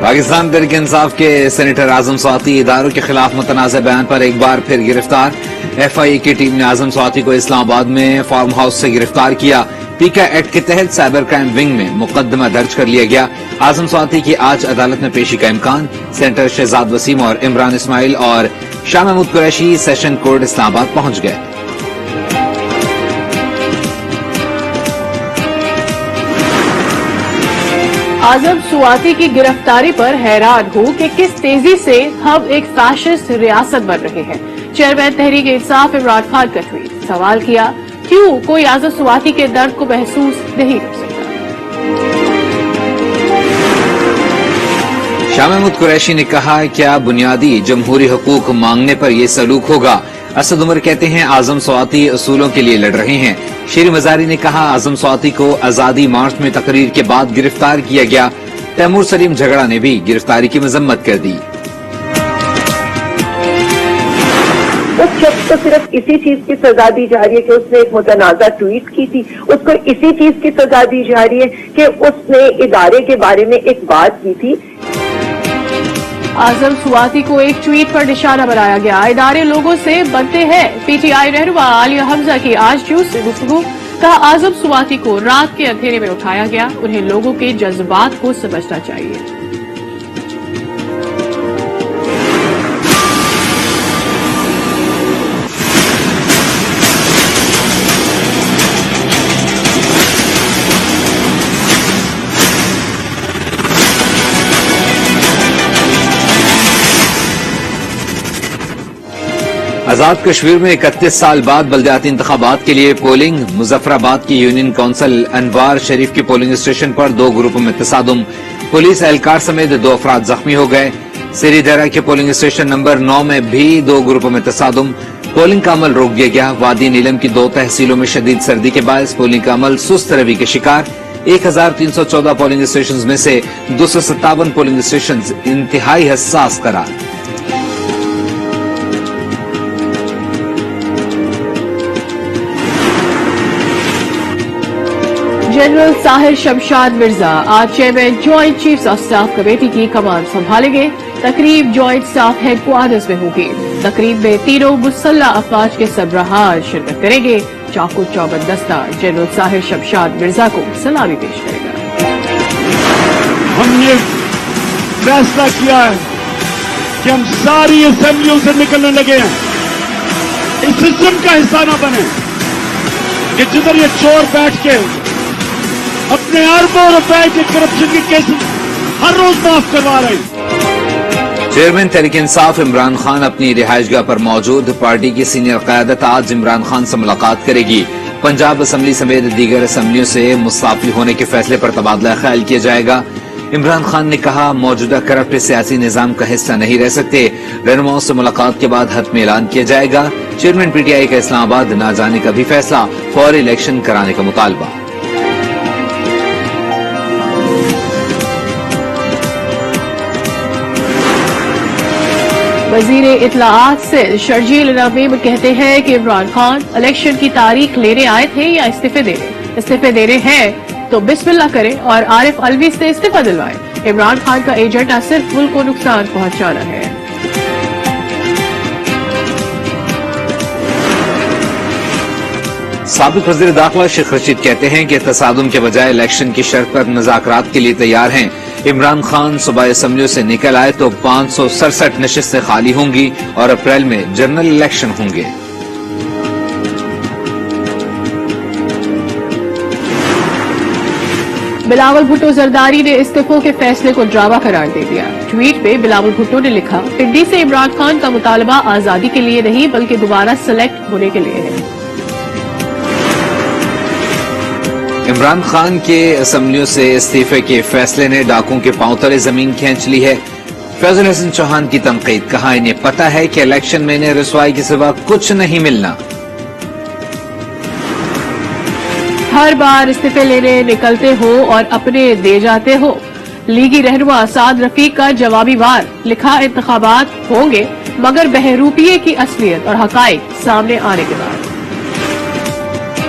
پاکستان تحریک انصاف کے سینیٹر اعظم سواتی اداروں کے خلاف متنازع بیان پر ایک بار پھر گرفتار۔ ایف آئی اے کی ٹیم نے اعظم سواتی کو اسلام آباد میں فارم ہاؤس سے گرفتار کیا۔ پیکا ایکٹ کے تحت سائبر کرائم ونگ میں مقدمہ درج کر لیا گیا۔ اعظم سواتی کی آج عدالت میں پیشی کا امکان۔ سینیٹر شہزاد وسیم اور عمران اسماعیل اور شاہ محمود قریشی سیشن کورٹ اسلام آباد پہنچ گئے۔ اعظم سواتی کی گرفتاری پر حیران ہوں کہ کس تیزی سے ہم ایک فیشسٹ ریاست بن رہے ہیں۔ چیئرمین تحریک انصاف عمران خان کا ٹویٹ، سوال کیا کیوں کوئی اعظم سواتی کے درد کو محسوس نہیں کر سکتا۔ شاہ محمود قریشی نے کہا کیا بنیادی جمہوری حقوق مانگنے پر یہ سلوک ہوگا؟ اسد عمر کہتے ہیں اعظم سواتی اصولوں کے لیے لڑ رہے ہیں۔ شیر مزاری نے کہا اعظم سواتی کو آزادی مارچ میں تقریر کے بعد گرفتار کیا گیا۔ تیمور سلیم جھگڑا نے بھی گرفتاری کی مذمت کر دی۔ اس شخص کو صرف اسی چیز کی سزا دی جا رہی ہے کہ اس نے ایک متنازع ٹویٹ کی تھی، اس کو اسی چیز کی سزا دی جا رہی ہے کہ اس نے ادارے کے بارے میں ایک بات کی تھی۔ اعظم سواتی کو ایک ٹویٹ پر نشانہ بنایا گیا۔ ادارے لوگوں سے بنتے ہیں۔ پی ٹی آئی رہنما عالیہ حمزہ کی آج نیوز سے گفتگو، کہا اعظم سواتی کو رات کے اندھیرے میں اٹھایا گیا، انہیں لوگوں کے جذبات کو سمجھنا چاہیے۔ آزاد کشمیر میں 31 سال بعد بلدیاتی انتخابات کے لیے پولنگ۔ مظفر آباد کی یونین کونسل انوار شریف کے پولنگ اسٹیشن پر 2 گروپوں میں تصادم، پولیس اہلکار سمیت 2 افراد زخمی ہو گئے۔ سری درہ کے پولنگ اسٹیشن نمبر 9 میں بھی 2 گروپوں میں تصادم، پولنگ کا عمل روک دیا گیا۔ وادی نیلم کی 2 تحصیلوں میں شدید سردی کے باعث پولنگ کا عمل سست روی کے شکار۔ 1314 پولنگ اسٹیشنز میں سے 257 پولنگ اسٹیشنز انتہائی حساس قرار۔ جنرل ساحر شمشاد مرزا آج chairman joint chiefs of staff committee کی کمان سنبھالیں گے۔ تقریب جوائنٹ اسٹاف ہیڈ کوارٹرز میں ہوگی۔ تقریب میں تینوں مسلح افواج کے سربراہان شرکت کریں گے۔ چاقو چوبند دستہ جنرل ساحر شمشاد مرزا کو سلامی پیش کرے گا۔ ہم نے فیصلہ کیا ہے کہ ہم ساری اسمبلیوں سے نکلنے لگے ہیں، اس سسٹم کا حصہ نہ بنے کہ جدھر یہ چور بیٹھ کے اپنے اربوں روپے کے کرپشن کے کیسز ہر روز معاف کروا رہے ہیں۔ چیئرمین تحریک انصاف عمران خان اپنی رہائش گاہ پر موجود۔ پارٹی کی سینئر قیادت آج عمران خان سے ملاقات کرے گی۔ پنجاب اسمبلی سمیت دیگر اسمبلیوں سے مستعفی ہونے کے فیصلے پر تبادلہ خیال کیا جائے گا۔ عمران خان نے کہا موجودہ کرپٹ سیاسی نظام کا حصہ نہیں رہ سکتے۔ رہنماؤں سے ملاقات کے بعد حتمی اعلان کیا جائے گا۔ چیئرمین پی ٹی آئی کا اسلام آباد نہ جانے کا بھی فیصلہ، فوری الیکشن کرانے کا مطالبہ۔ وزیر اطلاعات سے شرجیل نبیم کہتے ہیں کہ عمران خان الیکشن کی تاریخ لینے آئے تھے یا استعفے دینے ہیں تو بسم اللہ کریں اور عارف الوی سے استعفی دلوائیں۔ عمران خان کا ایجنڈا صرف ملک کو نقصان پہنچانا ہے۔ سابق وزیر داخلہ شیخ رشید کہتے ہیں کہ تصادم کے بجائے الیکشن کی شرط پر مذاکرات کے لیے تیار ہیں۔ عمران خان صوبائی اسمبلیوں سے نکل آئے تو 567 نشستیں خالی ہوں گی اور اپریل میں جنرل الیکشن ہوں گے۔ بلاول بھٹو زرداری نے استعفوں کے فیصلے کو ڈرامہ قرار دے دیا۔ ٹویٹ میں بلاول بھٹو نے لکھا پنڈی سے عمران خان کا مطالبہ آزادی کے لیے نہیں بلکہ دوبارہ سلیکٹ ہونے کے لیے ہے۔ عمران خان کے اسمبلیوں سے استعفے کے فیصلے نے ڈاکوں کے پاؤں تلے زمین کھینچ لی ہے۔ فیض الحسن چوہان کی تنقید، کہا انہیں پتہ ہے کہ الیکشن میں انہیں رسوائی کے سوا کچھ نہیں ملنا۔ ہر بار استعفے لینے نکلتے ہو اور اپنے دے جاتے ہو۔ لیگی رہنما سعد رفیق کا جوابی وار، لکھا انتخابات ہوں گے مگر بہروپیے کی اصلیت اور حقائق سامنے آنے کے بعد۔